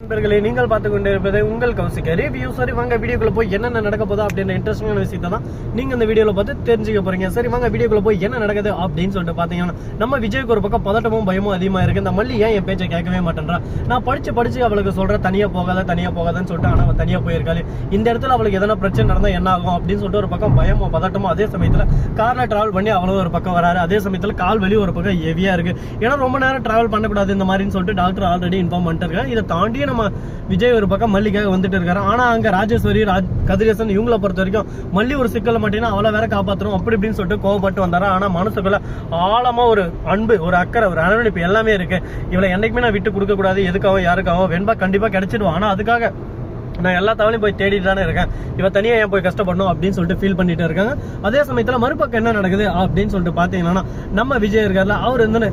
நண்பர்களே, நீங்கள் பார்த்து கொண்டு இருப்பது உங்கள் கௌசிக் ரிவ்யூ. சரி வாங்க வீடியோக்குள்ள போய் என்ன நடக்க போதா அப்படின்ற இன்ட்ரெஸ்டிங்கான விஷயத்தை தான் நீங்க இந்த வீடியோல பார்த்து தெரிஞ்சுக்க போறீங்க. சரி வாங்க வீடியோக்குள்ள போய் என்ன நடக்குது அப்படின்னு சொல்லிட்டு பாத்தீங்கன்னா, நம்ம விஜய்க்கு ஒரு பக்கம் பதட்டமும் பயமும் அதிகமா இருக்கு. இந்த மல்லி ஏன் என் பேச்சை கேட்கவே மாட்டேன்றா, நான் படிச்சு அவளுக்கு சொல்றேன் தனியா போகாதன்னு சொல்லிட்டு, ஆனா அவன் தனியா போயிருக்காரு. இந்த இடத்துல அவளுக்கு எதனா பிரச்சனை நடந்தா என்ன ஆகும் அப்படின்னு சொல்லிட்டு ஒரு பக்கம் பயமும் பதட்டமும். அதே சமயத்துல கார்ல டிராவல் பண்ணி அவ்வளவு ஒரு பக்கம் வராரு. அதே சமயத்துல கால் வெளியே ஒரு பக்கம் ஹெவியா இருக்கு. ஏன்னா ரொம்ப நேரம் டிராவல் பண்ணக்கூடாது இந்த மாதிரின்னு சொல்லிட்டு டாக்டர் ஆல்ரெடி இன்ஃபார்ம் பண்ணிட்டு இருக்காங்க. இதை தாண்டியே நம்ம விஜய் ஒரு பக்கம் மல்லிக்காக வந்துட்டு இருக்காரு. ஆனா அங்க ராஜேஸ்வரி கதிரேசன் இவங்களை பொறுத்த வரைக்கும் மல்லி ஒரு சிக்கல மாட்டேன்னா அவளை வேற காப்பாத்துறோம் அப்படி இப்படின்னு சொல்லிட்டு கோவப்பட்டு வந்தாரு. ஆனா மனசுக்குள்ள ஆழமா ஒரு அன்பு, ஒரு அக்கறை, ஒரு அரவணைப்பு எல்லாமே இருக்கு. இவளை என்னைக்குமே நான் விட்டு கொடுக்க கூடாது, எதுக்காகவும் யாருக்காகவும் வெண்பா கண்டிப்பா கிடைச்சிடுவான். ஆனா அதுக்காக நான் எல்லா தவளையும் போய் தேடிட்டு தானே இருக்கேன், இவ தனியா ஏன் போய் கஷ்டப்படணும் அப்படின்னு சொல்லிட்டு ஃபீல் பண்ணிட்டு இருக்காங்க. அதே சமயத்துல மறுபக்கம் என்ன நடக்குது அப்படின்னு சொல்லிட்டு பாத்தீங்கன்னா, நம்ம விஜய் இருக்காருல, அவர் வந்து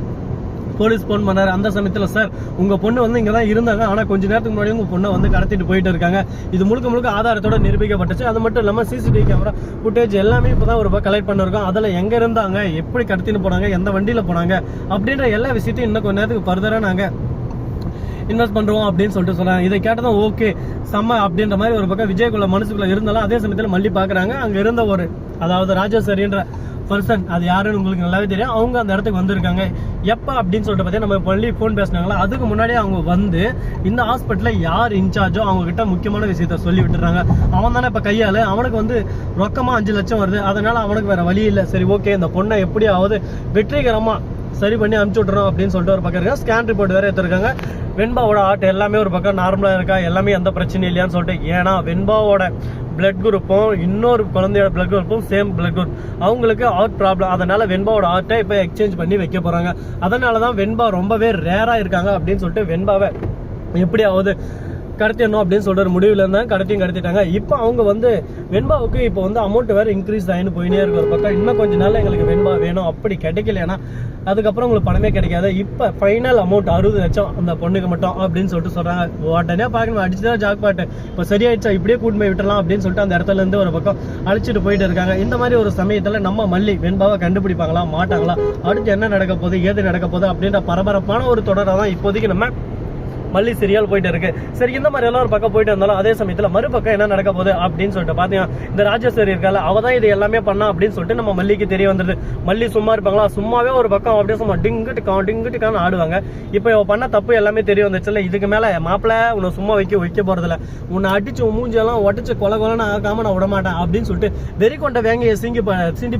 போலீஸ் போன் பண்ணாரு. அந்த சமயத்துல, சார் உங்க பொண்ணு வந்து இங்க தான் இருந்தாங்க, ஆனா கொஞ்ச நேரத்துக்கு முன்னாடி உங்க பொண்ணை வந்து கடத்திட்டு போயிட்டு இருக்காங்க, இது முழுக்க ஆதாரத்தோட நிரூபிக்கப்பட்டுச்சு. அது மட்டும் இல்லாம சிசிடிவி கேமரா ஃபுட்டேஜ் எல்லாமே இப்பதான் ஒரு கலெக்ட் பண்ணிருக்கோம். அதுல எங்க இருந்தாங்க, எப்படி கடத்திட்டு போனாங்க, எந்த வண்டியில போனாங்க அப்படின்ற எல்லா விஷயத்தையும் இன்னும் கொஞ்ச நேரத்துக்கு ஃபர்தரா நாங்க இன்வெஸ்ட் பண்றோம் அப்படின்னு சொல்லிட்டு சொல்றாங்க. இதை கேட்டதும் ஓகே செம்ம அப்படின்ற மாதிரி ஒரு பக்கம் விஜய்க்குள்ள மனசுக்குள்ள இருந்தாலும், அதே சமயத்துல மல்லி பாக்குறாங்க. அங்க இருந்த ஒரு, அதாவது ராஜேஸ்வரின்ற பர்சன், அது யாருன்னு உங்களுக்கு நல்லாவே தெரியும். அவங்க அந்த இடத்துக்கு வந்திருக்காங்க. எப்ப அப்படின்னு சொல்லிட்டு பார்த்தீங்கன்னா, நம்ம பள்ளி போன் பேசினாங்களா, அதுக்கு முன்னாடியே அவங்க வந்து இந்த ஹாஸ்பிட்டல்ல யார் இன்சார்ஜோ அவங்க கிட்ட முக்கியமான விஷயத்த சொல்லி விட்டுறாங்க. அவன் தானே இப்ப கையால, அவனுக்கு வந்து ரொக்கமா 5 லட்சம் வருது, அதனால அவனுக்கு வேற வழி இல்லை. சரி ஓகே, இந்த பொண்ணை எப்படியாவது வெற்றிகரமா சரி பண்ணி அனுப்பிச்சு விட்டுறோம் அப்படின்னு சொல்லிட்டு ஒரு பக்கம் இருக்கா. ஸ்கேன் ரிப்போர்ட் வேற எடுத்திருக்காங்க. வெண்பாவோட ஆர்ட் எல்லாமே ஒரு பக்கம் நார்மலா இருக்கா, எல்லாமே எந்த பிரச்சனையும் இல்லையான்னு சொல்லிட்டு. ஏன்னா வெண்பாவோட பிளட் குரூப்பும் இன்னொரு குழந்தையோட பிளட் குரூப்பும் சேம் பிளட் குரூப், அவங்களுக்கு ஹார்ட் ப்ராப்ளம். அதனால வெண்பாவோட ஹார்ட்டை இப்போ எக்ஸ்சேஞ்ச் பண்ணி வைக்க போறாங்க. அதனாலதான் வெண்பா ரொம்பவே ரேரா இருக்காங்க அப்படின்னு சொல்லிட்டு வெண்பாவை எப்படியாவது கடத்திடணும் அப்படின்னு சொல்ற ஒரு முடிவுல இருந்தாங்க. கடத்திட்டாங்க. இப்போ அவங்க வந்து வெண்பாவுக்கு இப்போ வந்து அமௌண்ட் வேற இன்க்ரீஸ் ஆகின்னு போயினே இருக்கு ஒரு பக்கம். இன்னும் கொஞ்ச நாள் எங்களுக்கு வெண்பா வேணும், அப்படி கிடைக்கலன்னா அதுக்கப்புறம் உங்களுக்கு பணமே கிடைக்காது. இப்போ ஃபைனல் அமௌண்ட் 60 லட்சம் அந்த பொண்ணுக்கு மட்டும் அப்படின்னு சொல்லிட்டு சொல்றாங்க. உடனே பார்க்கணும், அடிச்சுதான் ஜாக் பாட்டு இப்போ சரியாயிடுச்சா, இப்படியே கூட்டு போய் விட்டுலாம் அப்படின்னு சொல்லிட்டு அந்த இடத்துல இருந்து ஒரு பக்கம் அழிச்சிட்டு போயிட்டு இருக்காங்க. இந்த மாதிரி ஒரு சமயத்துல நம்ம மல்லி வெண்பாவை கண்டுபிடிப்பாங்களா மாட்டாங்களா, அடுத்து என்ன நடக்க போகுது, ஏது நடக்க போகுது அப்படின்ற பரபரப்பான ஒரு தொடரை தான் இப்போதைக்கு நம்ம மல்லி சீரியல் போயிட்டு இருக்கு. சரி, இந்த மாதிரி எல்லாம் ஒரு பக்கம் போயிட்டு இருந்தாலும் அதே சமயத்துல மறுபக்கம் என்ன நடக்க போகுது அப்படின்னு சொல்லிட்டு பாத்தீங்கன்னா, இந்த ராஜேஸ்வரி இருக்கால, அவதான் இது எல்லாமே பண்ணா அப்படின்னு சொல்லிட்டு நம்ம மல்லிக்கு தெரிய வந்துருது. மல்லி சும்மா இருப்பாங்களா, சும்மாவே ஒரு பக்கம் அப்படியே சும்மா டிங்குட்டுக்கான்னு ஆடுவாங்க. இப்போ இவ பண்ண தப்பு எல்லாமே தெரிய வந்துச்சுல, இதுக்கு மேல மாப்பிள்ள உன்னை சும்மா வைக்க போறதில்ல, உன்னை அடிச்சு மூஞ்செல்லாம் உடச்சு கொலன்னு ஆகாம நான் விட மாட்டேன் அப்படின்னு சொல்லிட்டு வெறி கொண்ட வேங்கையை சீண்டி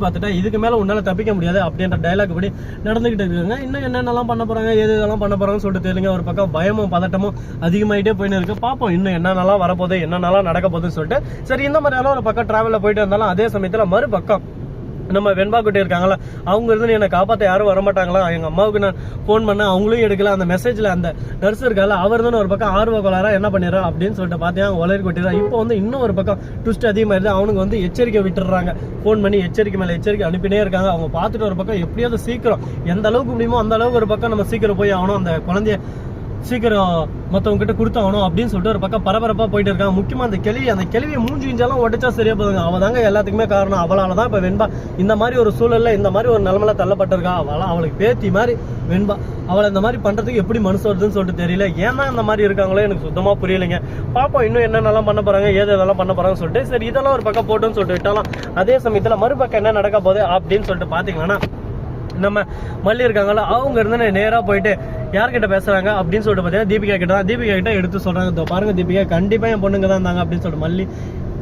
பார்த்துட்டா, இதுக்கு மேல உன்னால தப்பிக்க முடியாது அப்படின்ற டைலாக் படி நடந்துகிட்டு இருக்காங்க. இன்னும் என்னென்னலாம் பண்ண போறாங்க, எது இதெல்லாம் பண்ண போறாங்கன்னு சொல்லிட்டு தெரியுங்க. ஒரு பக்கம் பயமும் பதட்டமும் அதிகமாயிட்டே போயின்னு இருக்கு. பாப்போம் இன்னும் என்னென்னலாம் வரப்போகுது, என்னென்னலாம் நடக்க போகுதுன்னு சொல்லிட்டு. சரி, இந்த மாதிரி ஒரு பக்கம் டிராவல்ல போயிட்டு இருந்தாலும் அதே சமயத்துல மறுபக்கம் நம்ம வெண்பா கிட்ட இருக்காங்களா, அவங்க இருந்து என்னை காப்பாற்ற யாரும் வரமாட்டாங்களா, எங்க அம்மாவுக்கு நான் போன் பண்ண அவங்களும் எடுக்கல. அந்த மெசேஜ்ல அந்த நர்ஸ் இருக்கால, அவர் தான் ஒரு பக்கம் ஆர்வ கோளாரா என்ன பண்ணிடுறா அப்படின்னு சொல்லிட்டு பார்த்தீங்கன்னா உலரி கொட்டிடுறா. இப்போ வந்து இன்னும் ஒரு பக்கம் ட்விஸ்ட் அதிகமாயிருது. அவனுக்கு வந்து எச்சரிக்கை விட்டுறாங்க, போன் பண்ணி எச்சரிக்கை மேல எச்சரிக்கை அனுப்பினே இருக்காங்க. அவங்க பார்த்துட்டு ஒரு பக்கம் எப்படியாவது சீக்கிரம் எந்த அளவுக்கு முடியுமோ அந்த அளவுக்கு ஒரு பக்கம் நம்ம சீக்கிரம் போய் ஆகணும், அந்த குழந்தைய சீக்கிரம் மற்றவங்க கிட்ட கொடுத்தாகணும் அப்படின்னு சொல்லிட்டு ஒரு பக்கம் பரபரப்பா போயிட்டு இருக்காங்க. முக்கியமா அந்த கேள்வியை மூஞ்சி இஞ்சாலும் உடைச்சா சரியா போதுங்க. அவ தாங்க எல்லாத்துக்குமே காரணம். அவளாலதான் இப்ப வெண்பா இந்த மாதிரி ஒரு சூழல்ல இந்த மாதிரி ஒரு நிலைமையில தள்ளப்பட்டிருக்கா. அவளுக்கு பேத்தி மாதிரி வெண்பா, அவளை இந்த மாதிரி பண்றதுக்கு எப்படி மனசு வருதுன்னு சொல்லிட்டு தெரியல. ஏன்னா இந்த மாதிரி இருக்காங்களோ எனக்கு சுத்தமா புரியலைங்க. பாப்போம் இன்னும் என்னென்னலாம் பண்ண போறாங்க, ஏது இதெல்லாம் பண்ண போறாங்கன்னு சொல்லிட்டு. சரி, இதெல்லாம் ஒரு பக்கம் போட்டுன்னு சொல்லிட்டு விட்டாலும் அதே சமயத்துல மறுபக்கம் என்ன நடக்க போகுது அப்படின்னு சொல்லிட்டு பாத்தீங்கன்னா, நம்ம மல்லி இருக்காங்களா, அவங்க இருந்து நேரா போயிட்டு யார்கிட்ட பேசுறாங்க அப்படின்னு சொல்லிட்டு பாத்தீங்கன்னா தீபிகா கிட்ட எடுத்து சொல்றாங்க, பாருங்க தீபிகா கண்டிப்பா என் பொண்ணுங்க தான் இருந்தாங்க அப்படின்னு சொல்லிட்டு. மல்லி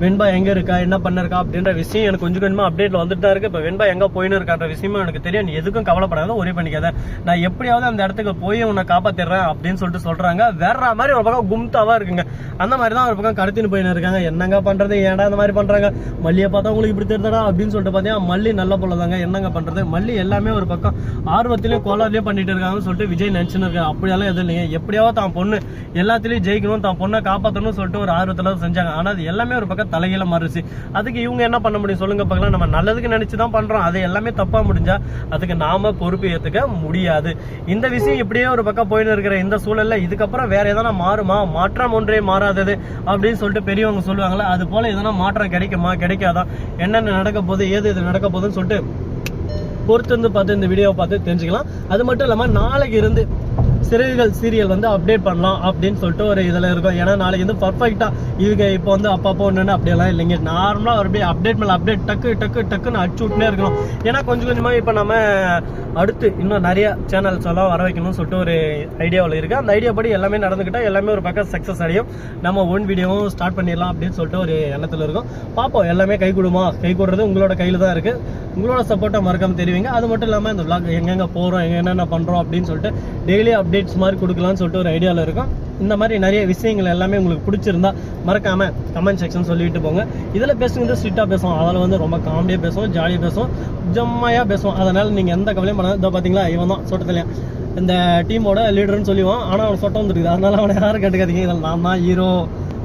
வெண்பா எங்க இருக்கா, என்ன பண்ணிருக்கா அப்படின்ற விஷயம் எனக்கு கொஞ்சம் கொஞ்சமா அப்டேட்ல வந்துட்டு தான் இருக்கு. இப்ப வெண்பா எங்க போயின்னு இருக்கான்ற விஷயமும் எனக்கு தெரியும். நீ எதுக்கும் கவலைப்படாத, ஒரே பண்ணிக்காத, நான் எப்படியாவது அந்த இடத்துக்கு போய் உன்னை காப்பாத்திடுறேன் அப்படின்னு சொல்லிட்டு சொல்றாங்க. வேற மாதிரி ஒரு பக்கம் கும்தாவா இருக்குங்க. அந்த மாதிரி தான் ஒரு பக்கம் கடத்தின்னு போயின்னு இருக்காங்க. என்னங்க பண்றது, ஏன்டா இந்த மாதிரி பண்றாங்க, மல்லியை பார்த்தா உங்களுக்கு இப்படி தெரியுதா அப்படின்னு சொல்லிட்டு பாத்தீங்கன்னா, மல்லி நல்ல போலதாங்க. என்னங்க பண்றது, மல்லி எல்லாமே ஒரு பக்கம் ஆர்வத்திலயும் கோலாவிலயும் பண்ணிட்டு இருக்காங்கன்னு சொல்லிட்டு விஜய் நினைச்சுன்னு இருக்காங்க. அப்படியெல்லாம் எதுவும் இல்லைங்க. எப்படியாவது தான் பொண்ணு எல்லாத்திலயும் ஜெயிக்கணும், தான் பொண்ணை காப்பாற்றணும்னு சொல்லிட்டு ஒரு ஆர்வத்துல செஞ்சாங்க. ஆனா அது எல்லாமே ஒரு பக்கம் தலையில மாறுச்சு. அதுக்கு இவங்க என்ன பண்ண முடியும் சொல்லுங்க பார்க்கலாம். நம்ம நல்லதுக்கு நினைச்சுதான் பண்றோம், அது எல்லாமே தப்பா முடிஞ்சா அதுக்கு நாம பொறுப்பு ஏத்துக்க முடியாது. இந்த விஷயம் இப்படியே ஒரு பக்கம் போயின்னு இருக்கிற இந்த சூழல்ல இதுக்கப்புறம் வேற எதனா மாறுமா, மாற்றம் ஒன்றே மாறாதது அப்படின்னு சொல்லிட்டு பெரியவங்க சொல்லுவாங்களே, அது போல எதனா மாற்றம் கிடைக்குமா கிடைக்காதா, என்னென்ன நடக்க போகுது, ஏது இது நடக்க போகுதுன்னு சொல்லிட்டு பொறுத்து வந்து பார்த்து இந்த வீடியோவை பார்த்து தெரிஞ்சுக்கலாம். அது மட்டும் இல்லாம நாளைக்கு இருந்து சிறகுகள் சீரியல் வந்து அப்டேட் பண்ணலாம் அப்படின்னு சொல்லிட்டு ஒரு இதில் இருக்கும். ஏன்னா நாளைக்கு வந்து பர்ஃபெக்டாக இவங்க இப்போ வந்து அப்பப்போ ஒன்று அப்படியெல்லாம் இல்லைங்க. நார்மலாக ஒரு அப்டேட் மேலே அப்டேட் டக்குன்னு அடிச்சு விட்டுனே இருக்கணும். ஏன்னா கொஞ்சம் கொஞ்சமாக இப்போ நம்ம அடுத்து இன்னும் நிறைய சேனல்ஸ் எல்லாம் வர வைக்கணும்னு சொல்லிட்டு ஒரு ஐடியாவில் இருக்குது. அந்த ஐடியா படி எல்லாமே நடந்துக்கிட்டால் எல்லாமே ஒரு பக்கம் சக்ஸஸ் அடையும். நம்ம ஓன் வீடியோவும் ஸ்டார்ட் பண்ணிடலாம் அப்படின்னு சொல்லிட்டு ஒரு எண்ணத்தில் இருக்கும். பார்ப்போம், எல்லாமே கை கொடுறது உங்களோட கையில் தான் இருக்குது. உங்களோட சப்போர்ட்டை மறக்காம தெரிவிங்க. அது மட்டும் இல்லாமல் இந்த vlog எங்கெங்கே போகிறோம், என்னென்ன பண்ணுறோம் அப்படின்னு சொல்லிட்டு டெய்லி அப்டேட்ஸ் மாதிரி கொடுக்கலான்னு சொல்லிட்டு ஒரு ஐடியாவில் இருக்கும். இந்த மாதிரி நிறைய விஷயங்கள் எல்லாமே உங்களுக்கு பிடிச்சிருந்தா மறக்காம கமெண்ட் செக்ஷன் சொல்லிட்டு போங்க. இதில் பேசுகிறது ஸ்ட்ரிக்டாக பேசுவோம், அதில் வந்து ரொம்ப காமெடியாக பேசுவோம், ஜாலியாக பேசுவோம், ஜம்மையாக பேசுவோம். அதனால் நீங்கள் எந்த கவலையும் பண்ண. இதோ பார்த்தீங்களா, இவன் தான் சொட்டத்திலையா இந்த டீமோட லீடர்னு சொல்லுவான். ஆனால் அவன் சொட்டம் வந்துருக்குது, அதனால அவனை யாரும் கேட்டுக்காதீங்க. இதில் நான் தான் ஹீரோ,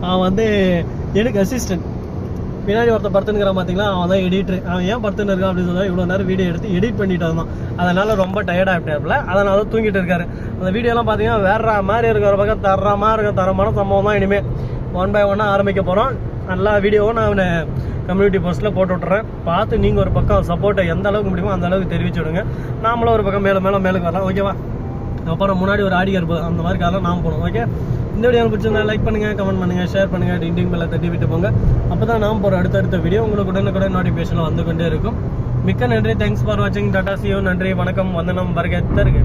அவன் வந்து எனக்கு அசிஸ்டன்ட். பின்னாடி ஒருத்தர் படுத்துனுக்கிறான் பார்த்தீங்களா, அவன் தான் எடிட்டர். அவன் ஏன் படுத்துன்னு இருக்கான் அப்படின்னு சொல்லி இவ்வளோ நேரம் வீடியோ எடுத்து எடிட் பண்ணிட்டு வந்தான். அதனால ரொம்ப டயர்ட் ஆகிட்டாப்ல, அதனால தூங்கிட்டு இருக்காரு. அந்த வீடியோலாம் பார்த்தீங்கன்னா வேற மாதிரி இருக்கிற பக்கம் தரமான சம்பவம் தான். இனிமேல் 1 by 1 ஆரம்பிக்க போகிறோம். நல்லா வீடியோவும் நான் அவனை கம்யூனிட்டி போஸ்ட்டில் போட்டு விட்டுறேன். பார்த்து நீங்கள் ஒரு பக்கம் சப்போர்ட்டை எந்த அளவுக்கு முடியுமோ அந்த அளவுக்கு தெரிவிச்சு விடுங்க. நாமளும் ஒரு பக்கம் மேலுக்கு வரலாம், ஓகேவா? அப்புறம் முன்னாடி ஒரு ஆடி இருப்போம், அந்த மாதிரி காலம் நாம் போகணும், ஓகே? இந்த வீடியோ பிடிச்சிருந்தா லைக் பண்ணுங்கள், கமெண்ட் பண்ணுங்கள், ஷேர் பண்ணுங்கள், டிண்டிங் பெல்லை தட்டி விட்டு போங்க. அப்போ தான் நாம் போகிற அடுத்தடுத்த வீடியோ உங்களுக்கு உடனுக்குடன் நோட்டிஃபிகேஷன் வந்து கொண்டே இருக்கும். மிக்க நன்றி, தேங்க்ஸ் ஃபார் வாட்சிங், டாடா, see you, நன்றி, வணக்கம், வந்தனம், வருகை தருக.